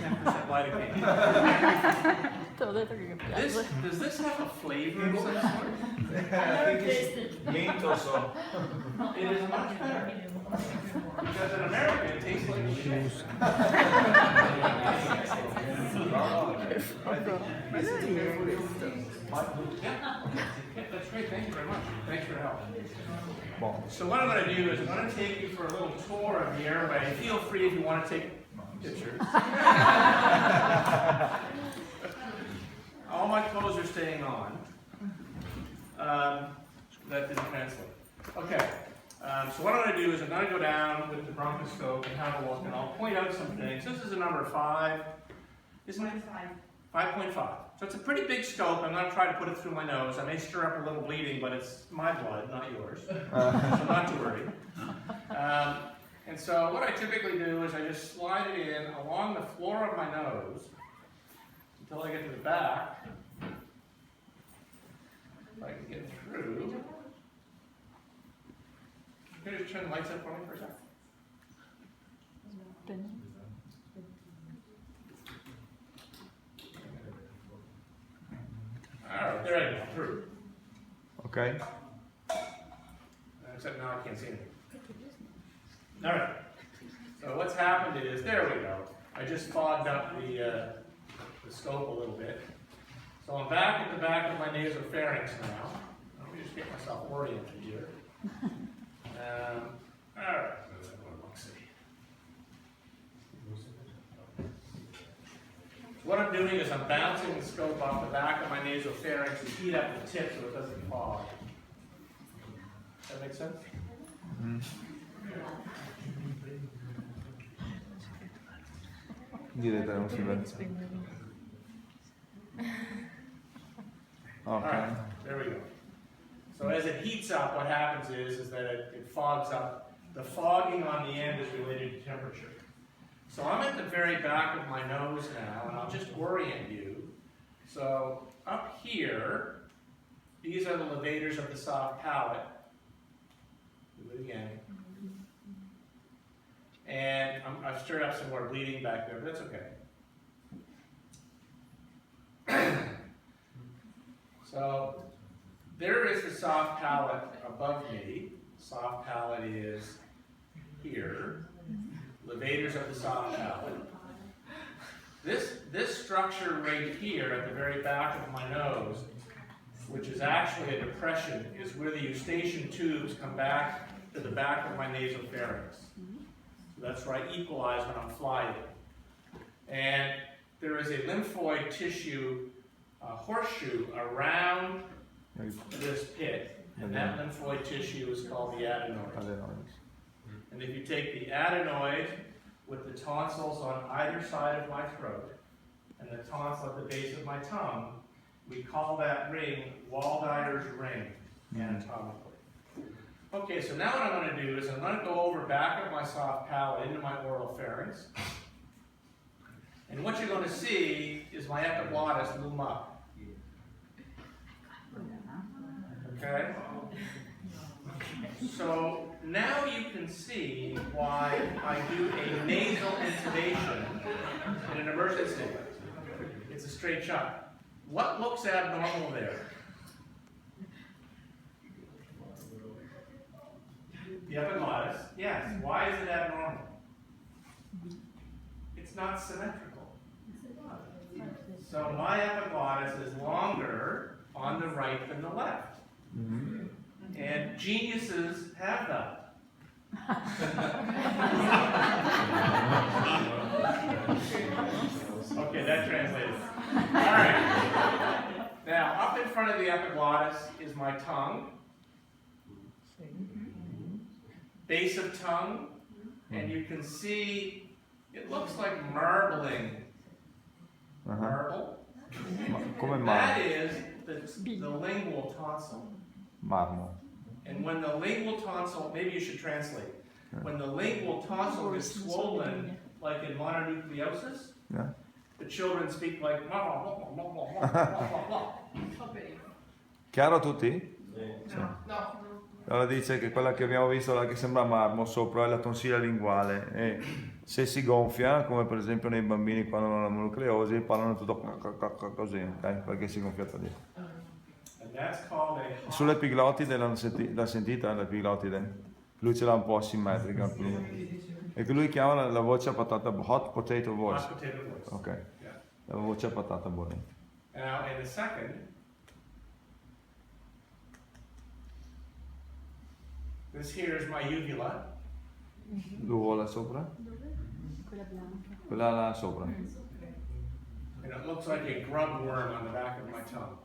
10% lidocaine. Does this have a flavor of some sort? I think it's mint or so. It is much better. Because in America it tastes like shit. Yeah, that's great. Thank you very much. Thanks for your help. So what I'm going to do is I'm going to take you for a little tour of the airway. Feel free if you want to take pictures. All my clothes are staying on. That didn't translate. Okay. So what I'm going to do is I'm going to go down with the bronchoscope and have a look, and I'll point out some things. This is a number 5, isn't it? 5.5. So it's a pretty big scope. I'm going to try to put it through my nose. I may stir up a little bleeding, but it's my blood, not yours. So not to worry. And so what I typically do is I just slide it in along the floor of my nose until I get to the back. If I can get through. Can you just turn the lights up for me for a second? Alright, there I go, through. Okay. Except now I can't see anything. Alright. So what's happened is, there we go. I just fogged up the scope a little bit. So I'm back at the back of my nasopharynx now. Let me just get myself oriented here. Alright, let's see. What I'm doing is I'm bouncing the scope off the back of my nasopharynx to heat up the tip so it doesn't fog. Does that make sense? Direte, non si vede. All right, there we go. So as it heats up, what happens is that it fogs up. The fogging on the end is related to temperature. So I'm at the very back of my nose now, and I'll just orient you. So up here, these are the levators of the soft palate. Do it again. And I've stirred up some more bleeding back there, but that's okay. So there is the soft palate above me. Soft palate is here. Levators of the soft palate. This structure right here at the very back of my nose, which is actually a depression, is where the eustachian tubes come back to the back of my nasopharynx. So that's where I equalize when I'm flying. And there is a lymphoid tissue horseshoe around this pit, and that lymphoid tissue is called the adenoid. And if you take the adenoid with the tonsils on either side of my throat and the tonsil at the base of my tongue, we call that ring Waldeyer's ring anatomically. Okay, so now what I'm going to do is I'm going to go over back of my soft palate into my oral pharynx. And what you're going to see is my epiglottis loom up. Okay? So now you can see why I do a nasal intubation in an emergency. It's a straight shot. What looks abnormal there? The epiglottis, yes. Why is it abnormal? It's not symmetrical. So my epiglottis is longer on the right than the left. And geniuses have that. Okay, that translated. All right. Now, up in front of the epiglottis is my tongue. Base of tongue. And you can see, it looks like marbling. Marble. That is the lingual tonsil. Marmo. And when the lingual tonsil, maybe you should translate. When the lingual tonsil is swollen, like in mononucleosis, the children speak like blah, blah, blah, blah, blah, blah, blah, blah. Chiaro tutti? Sì. No. Allora dice che quella che abbiamo visto là che sembra marmo sopra è la tonsilla linguale e se si gonfia, come per esempio nei bambini quando hanno la mononucleosi, parlano tutto così, ok? Perché si è gonfiata lì. And that's called a Sull'epiglotide l'ha sentita l'epiglotide? Lui ce l'ha un po' asimmetrica. E che lui chiama la voce a patata, hot potato voice. hot potato voice. Ok, Yeah. la voce a patata bollente. Now, in the second, this here is my uvula. L'uvola sopra? Quella bianca. Quella là sopra. And it looks like a grub worm on the back of my tongue.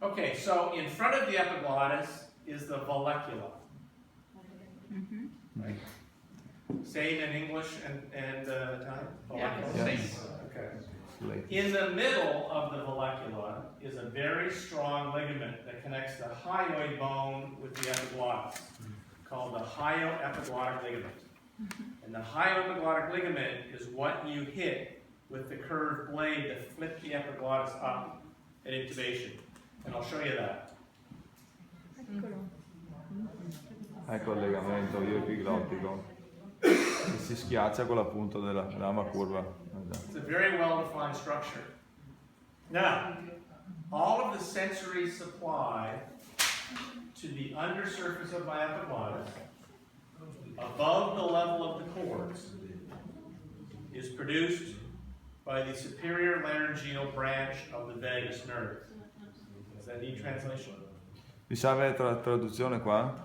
Okay, so in front of the epiglottis is the vallecula. Right? Say it in English and Italian? Vallecula? Yes. Okay. Late. In the middle of the vallecula is a very strong ligament that connects the hyoid bone with the epiglottis, called the hyoepiglottic ligament. And the hyoepiglottic ligament is what you hit with the curved blade to flip the epiglottis up at intubation. And I'll show you that. Ecco il legamento ioepiglottico che si schiaccia con la punta della lama curva. It's a very well-defined structure. Now, all of the sensory supply to the undersurface of my epiglottis, above the level of the cords, is produced by the superior laryngeal branch of the vagus nerve. Does that need translation? Vi serve traduzione qua?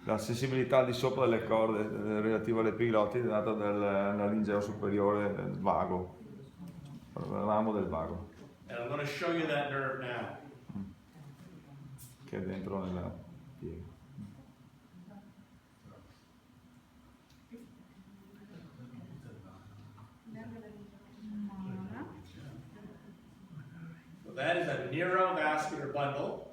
La sensibilità di sopra delle corde relativa all'epiglottide è data dal laringeo superiore vago, il ramo del vago, And I'm going to show you that nerve now. che è dentro nella piega. So that is a neurovascular bundle,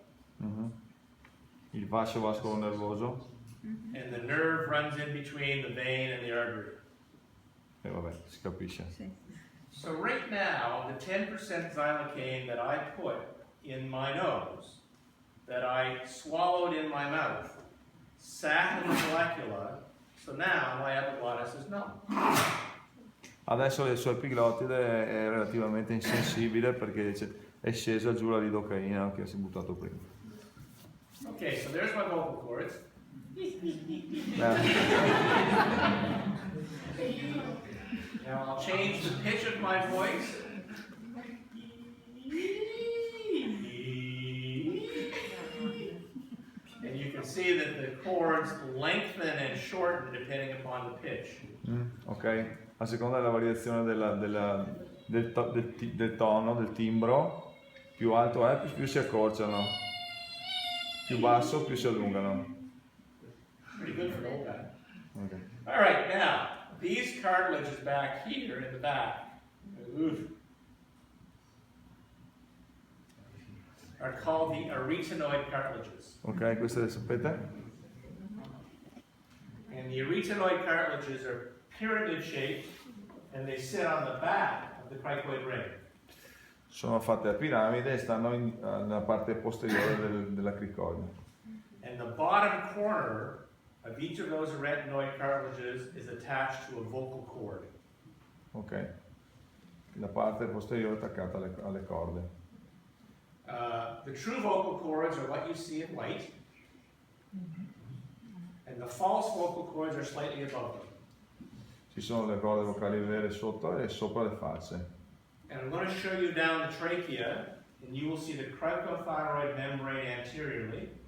Il fascio vascolo nervoso, and the nerve runs in between the vein and the artery. e vabbè, si capisce. So right now, the 10% xylocaine that I put in my nose, that I swallowed in my mouth, sat in the molecula, so now my epiglottis is numb. Adesso il suo epiglottide è relativamente insensibile perché è scesa giù la lidocaina che si è buttato prima. Okay, so there's my vocal cords. Now I'll change the pitch of my voice. And you can see that the chords lengthen and shorten depending upon the pitch. Ok, a seconda della variazione del tono, del timbro, più alto è, più si accorciano, più basso, più si allungano. Pretty good for an old guy. Okay. All right, now, these cartilages back here in the back are called the arytenoid cartilages. Ok, queste le sapete? And the arytenoid cartilages are pyramid shaped and they sit on the back of the cricoid ring. Sono fatte a piramide e stanno nella parte posteriore della cricoide. And the bottom corner of each of those arytenoid cartilages is attached to a vocal cord. Ok, la parte posteriore è attaccata alle corde. The true vocal cords are what you see in white, and the false vocal cords are slightly above them. Ci sono le corde vocali vere sotto e sopra le false. And I'm going to show you down the trachea, and you will see the cricothyroid membrane anteriorly.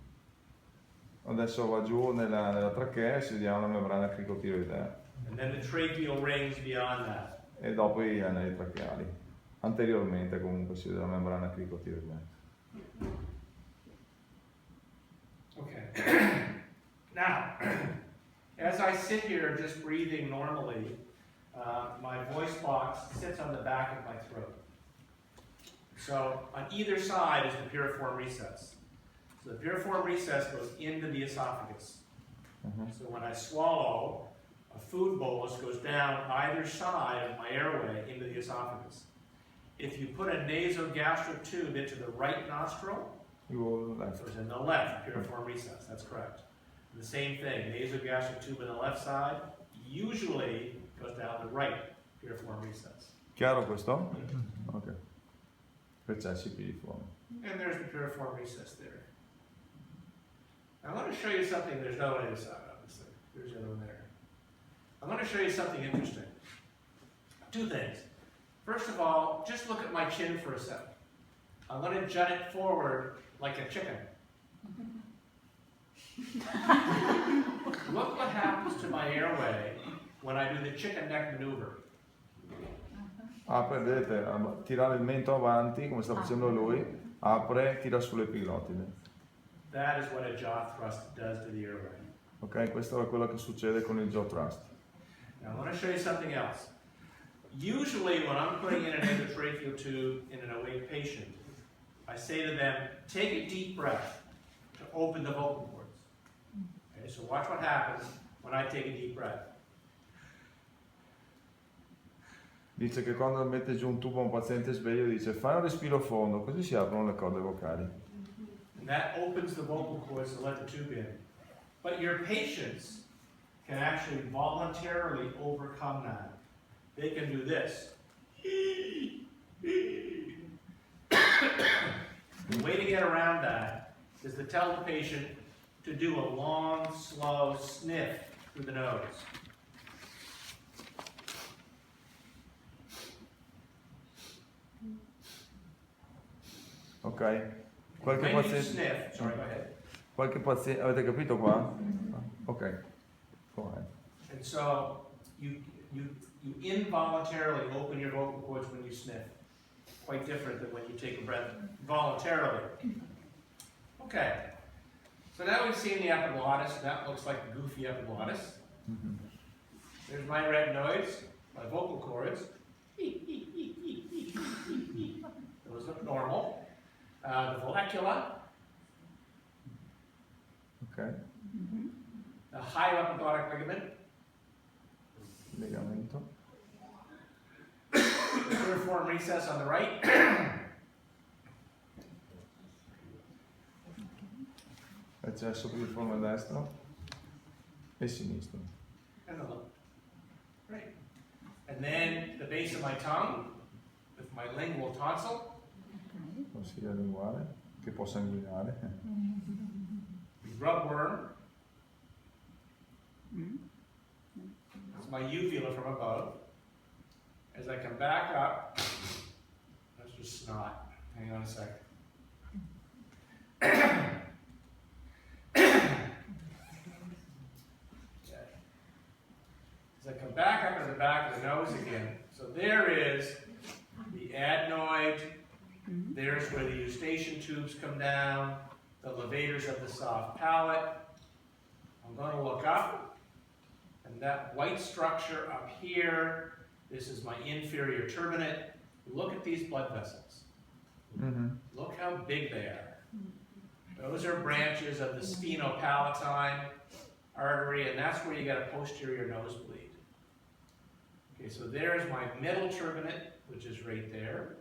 Adesso va giù nella trachea e si vede una membrana cricotiroidea. And then the tracheal rings beyond that. E dopo gli anelli tracheali. Anteriormente comunque si vede la membrana cricotiroidea. Okay. Now, as I sit here just breathing normally, my voice box sits on the back of my throat. So on either side is the piriform recess. So the piriform recess goes into the esophagus. So when I swallow, a food bolus goes down either side of my airway into the esophagus. If you put a nasogastric tube into the right nostril, You go left. So it's in the left, piriform recess, that's correct. And the same thing, nasogastric tube on the left side, usually goes down the right, piriform recess. Chiaro questo? Ok. Recessi piriformi. And there's the piriform recess there. I want to show you something, there's no one on the side, obviously. There's the other one there. I want to show you something interesting. Two things. First of all, just look at my chin for a second. I'm going to jut it forward like a chicken. Look what happens to my airway when I do the chicken neck maneuver. Apre, vedete, tirare il mento avanti, come sta facendo lui, apre, tira sulle epiglotide. That is what a jaw thrust does to the airway. Ok, questo è quello che succede con il jaw thrust. Now I want to show you something else. Usually when I'm putting in an endotracheal tube in an awake patient, I say to them, take a deep breath to open the vocal cords. Okay, so watch what happens when I take a deep breath. Dice che quando mette giù un tubo a un paziente sveglio dice fai un respiro fondo, così si aprono le corde vocali. And that opens the vocal cords to let the tube in. But your patients can actually voluntarily overcome that. They can do this. The way to get around that is to tell the patient to do a long, slow sniff through the nose. Ok? Qualche When you paziente... sniff, sorry, go ahead. Qualche paziente... Avete capito qua? Ok. Go ahead. And so you involuntarily open your vocal cords when you sniff. Quite different than when you take a breath voluntarily. Okay. So now we've seen the epiglottis. That looks like a goofy epiglottis. There's my retinoids, my vocal cords. Those look normal. The vallecula, Ok. the hyoepiglottic ligament, Legamento. the piriform recess on the right, Recesso piriforme destro e sinistro. and the lip. Right. And then the base of my tongue with my lingual tonsil. Consiglio linguale, che può sanguinare. Rubworm. That's my uvula from above. As I come back up, that's just snot. Hang on a second. As I come back up to the back of the nose again, so there is the adenoid. There's where the eustachian tubes come down, the levators of the soft palate. I'm going to look up, and that white structure up here, this is my inferior turbinate. Look at these blood vessels. Look how big they are. Those are branches of the sphenopalatine artery, and that's where you get a posterior nosebleed. Okay, so there's my middle turbinate, which is right there.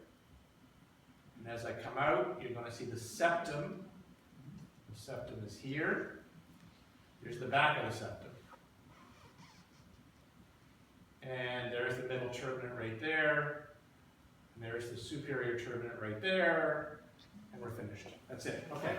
And as I come out, you're going to see the septum. The septum is here. Here's the back of the septum. And there's the middle turbinate right there. And there's the superior turbinate right there. And we're finished. That's it. Okay.